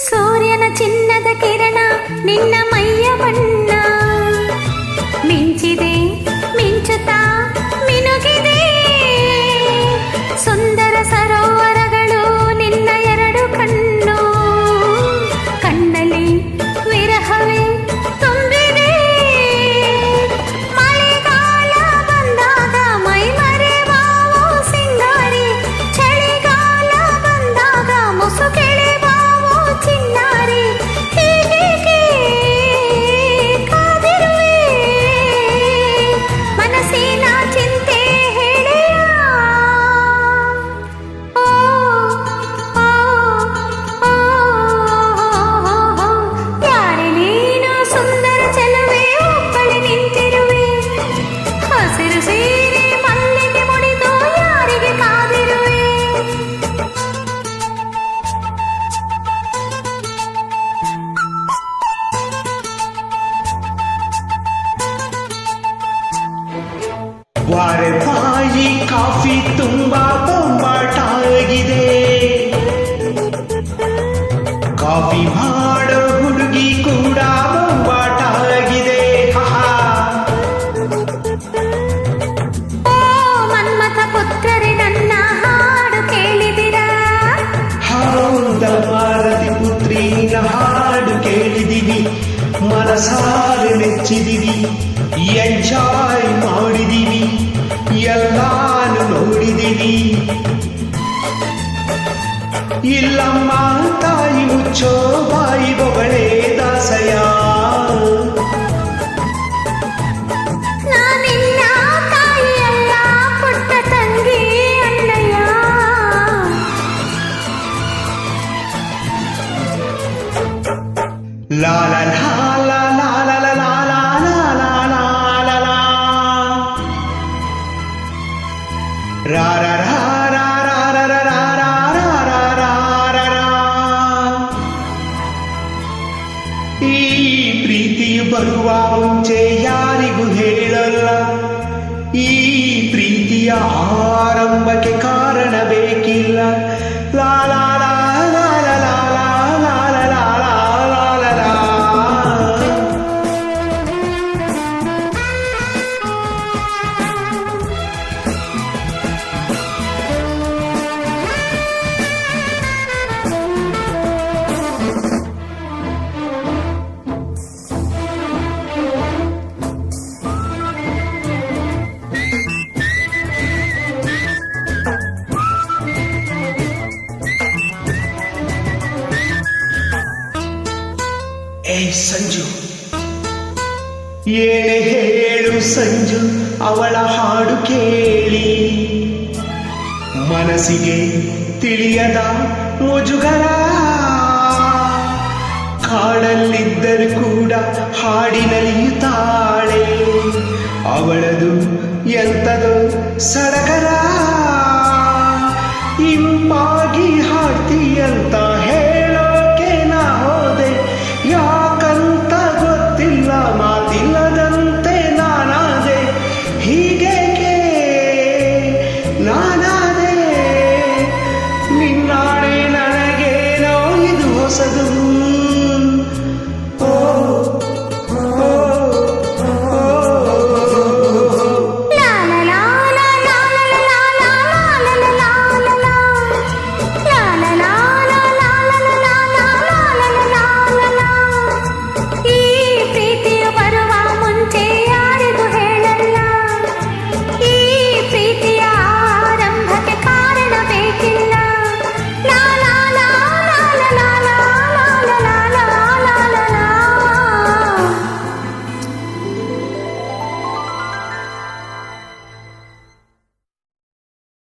ಸೂರ್ಯನ ಚಿನ್ನದ ಕಿರಣ ನಿನ್ನ ಮೈಯ ಬಣ್ಣ ಮಿಂಚಿದೆ ಮಿಂಚುತ್ತಾ ಮಿನುಗಿದೆ ಸುಂದರ ಸರೋವರಗಳು ನಿನ್ನ ಎರಡು ಕಣ್ಣು ಕಣ್ಣಲ್ಲಿ ವಿರಹವೇ ತುಂಬಿದೆ ಮಳೆಗಾಲ ಬಂದಾಗ ಮೈ ಮರೆವಾವೋ ಸಿಂಗಾರಿ ಚಳಿಗಾಲ ಬಂದಾಗ ಮುಸುಕೆಳೆವಾವೋ ಚಿನ್ನಾರಿ ಹೀಗೆ ಕಾದಿರುವೆ ಮನಸ್ಸಿನ ಚಿಂತೆ ಹೇಳೆಯ ಓ ಓ ಓ ಯಾರೇ ನೀನು ಸುಂದರ ಚೆಲುವೆ ಒಬ್ಬಳೆ ನಿಂತಿರುವೆ ಹಸಿರು ಸೀರೆ ಮಲ್ಲಿಗೆ ಮುಡಿದು ಯಾರಿಗೆ ಕಾದಿರುವೆ ವಾರೆ ಬಾಯಿ ಕಾಫಿ ತುಂಬಾ ಬೊಂಬಾಟ ಆಗಿದೆ ಕಾಫಿ ಮಾಡೋ ಹುಡುಗಿ ಕೂಡ ಬೊಂಬಾಟ ಆಗಿದೆ ಓ ಮನ್ಮಥ ಪುತ್ರರೇ ನನ್ನ ಹಾಡು ಕೇಳಿದಿರಾ ಹೌದ ಮಾರದಿ ಪುತ್ರಿನ ಹಾಡು ಕೇಳಿದಿವಿ ಮನಸಾರೆ ಮೆಚ್ಚಿದಿವಿ ಎಂಜಾಯ್ ಮಾಡಿದಿವಿ ಎಲ್ಲಾನು ನೋಡಿದಿವಿ ಇಲ್ಲಮ್ಮ ತಾಯಿ ಮುಚ್ಚೋ ಬಾಯಿ ಬೊಗಳೆ ದಾಸಯ ನಾನಿನ್ನ ತಾಯಿಯಲ್ಲ ಪುಟ್ಟ ತಂಗಿ ಅಣ್ಣಯ್ಯ ಲಾ ಲಾ ಲಾ ಲಾ ಲಾ ಲಾ ಲಾ ಲಾ ಲಾ ಲಾ ಲಾ ಲಾ ಲಾ ರಾ ರಾ ರಾ ರಾ ರಾ ರಾ ರಾ ರಾ ರಾ ರಾ ರಾ ರಾ ರಾ. ಈ ಪ್ರೀತಿಯು ಬರುವ ಮುಂಚೆ ಯಾರಿಗೂ ಹೇಳಲ್ಲ ಈ ಪ್ರೀತಿಯ ಆರಂಭಕ್ಕೆ ಕಾರಣ ಬೇಕಿಲ್ಲ ಲಾ ಲಾ ಲಾ ಲಾ ಲಾ ಲಾ ಲಾ ಲಾ ಲಾ ಲಾ ಲಾ ಲಾ ಲಾ. ಏ ಸಂಜು ಏನೇ ಹೇಳು ಸಂಜು ಅವಳ ಹಾಡು ಕೇಳಿ ಮನಸ್ಸಿಗೆ ತಿಳಿಯದ ಮುಜುಗರ ಕಾಡಲ್ಲಿದ್ದರೂ ಕೂಡ ಹಾಡಿನಲಿಯುತ್ತಾಳೆ ಅವಳದು ಎಂತದು ಸಡಗರ ಇಂಪಾಗಿ ಹಾಡ್ತೀಯಂತ